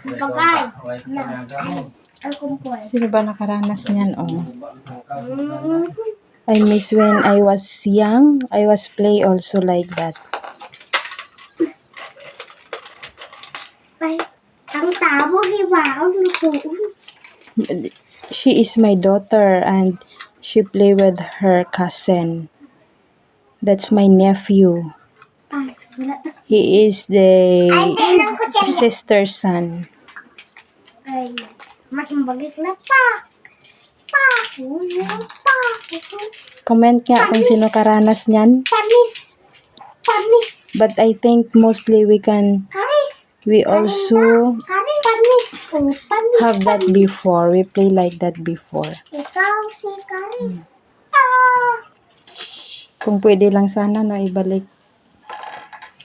Bagay. Ay, kumpoy. Sino ba nakaranas niyan? Oh. I miss when I was young. I was play also like that. Ay, ang tabo, hiwa. Ang luto. She is my daughter and she play with her cousin. That's my nephew. Ay, wala na. He is the Ay, tingnan ko dyan. sister's son. Ay, mas mabagis na pa. Pa. Pa. Comment nga kung sino karanas niyan. Panis. Panis. But I think mostly we also Karis. Panis. Oh, panis. have that before. We play like that before. Ikaw si Karis. Ah. Kung pwede lang sana no ibalik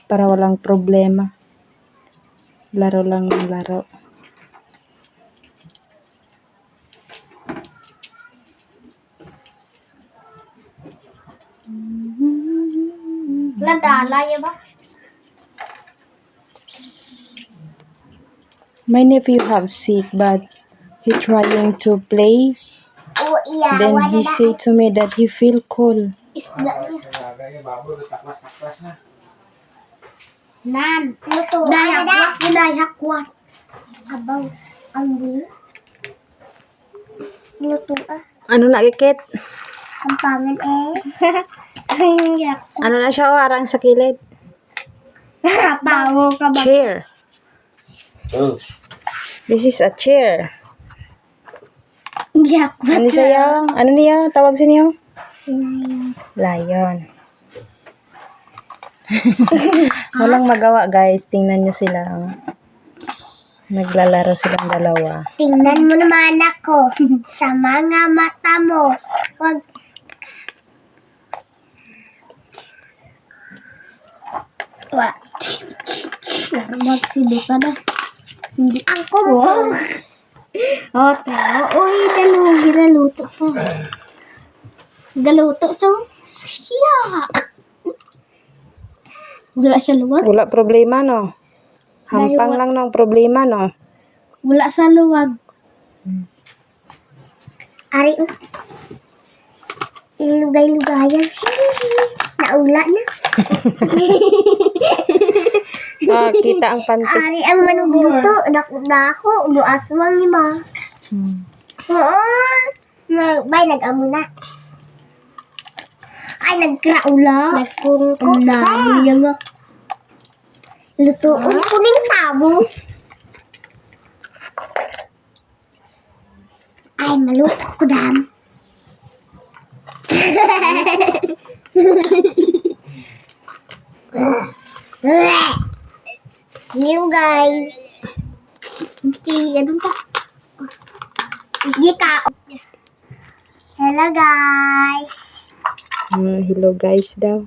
para walang problema. Laro lang ng laro. Ladala, ya ba? My nephew have sick but he trying to play. O, iya. Then he say to me that he feel cold. Isda niya. Nan. Luto. Dayakwat. Abaw. Ang bulo. Luto ah. Ano na kikit? Ang pangin eh. Ang yak. Ano na siya arang sa kilid? Tawo ka ba? Chair. This is a chair. Yakwat. Ano siya? Ano niya? Tawag sa niyo? Lion. Walang magawa guys. Tingnan nyo sila. Naglalaro silang dalawa. Tingnan mo naman ako sa mga mata mo. Wag. Wa. Magsido ka na. Hindi ako mo. O, pero, uy, ginaluto ko. Galuto, so, siya. Wala sa luwag. Wala problema no? Hampang lang ng problema no? Wala sa luwag. Ari, ilugay-lugayan. Naula na. Kita ang panty. Ari, ang manugluto. Dako, buaswang ni ma. Oo. Bay, nag-amo na. Ay, nagkraula. Nagkurungko sa. Nga. Lutoon ko ng tabo. Ay, maluto ko dam. Hello guys. Okay, ganun ka. Hindi ka. Hello guys. Hello guys daw.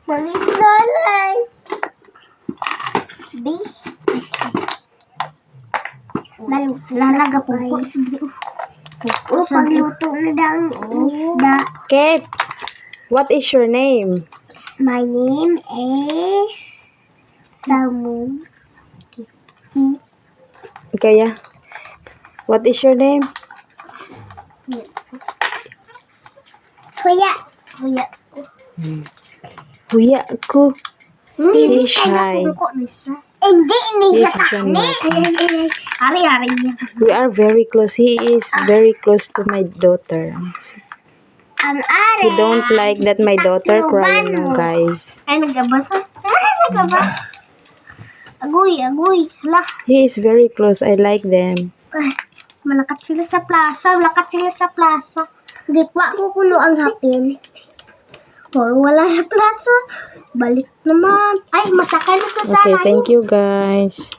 Manis lalay. B. Lalaga po ko sa diyo. Pagluto na daw ang isda. Kate, what is your name? My name is Samu. Kaya, what is your name? Kuya. Huya ko. Hindi He's shy. Hindi He's siya John takni. Ari-ari niya. We are very close. He is very close to my daughter. Ang ari. He don't like that my daughter crying no guys. Ay, nagabasa. Nagaba. Agoy. Hala. He is very close. I like them. Ay, malakat sila sa plaza. Hindi pa ako kuno ang hapin. Hoy, wala sa plaza. Balik naman. Ay, masakay na sa Okay, sanay. thank you guys.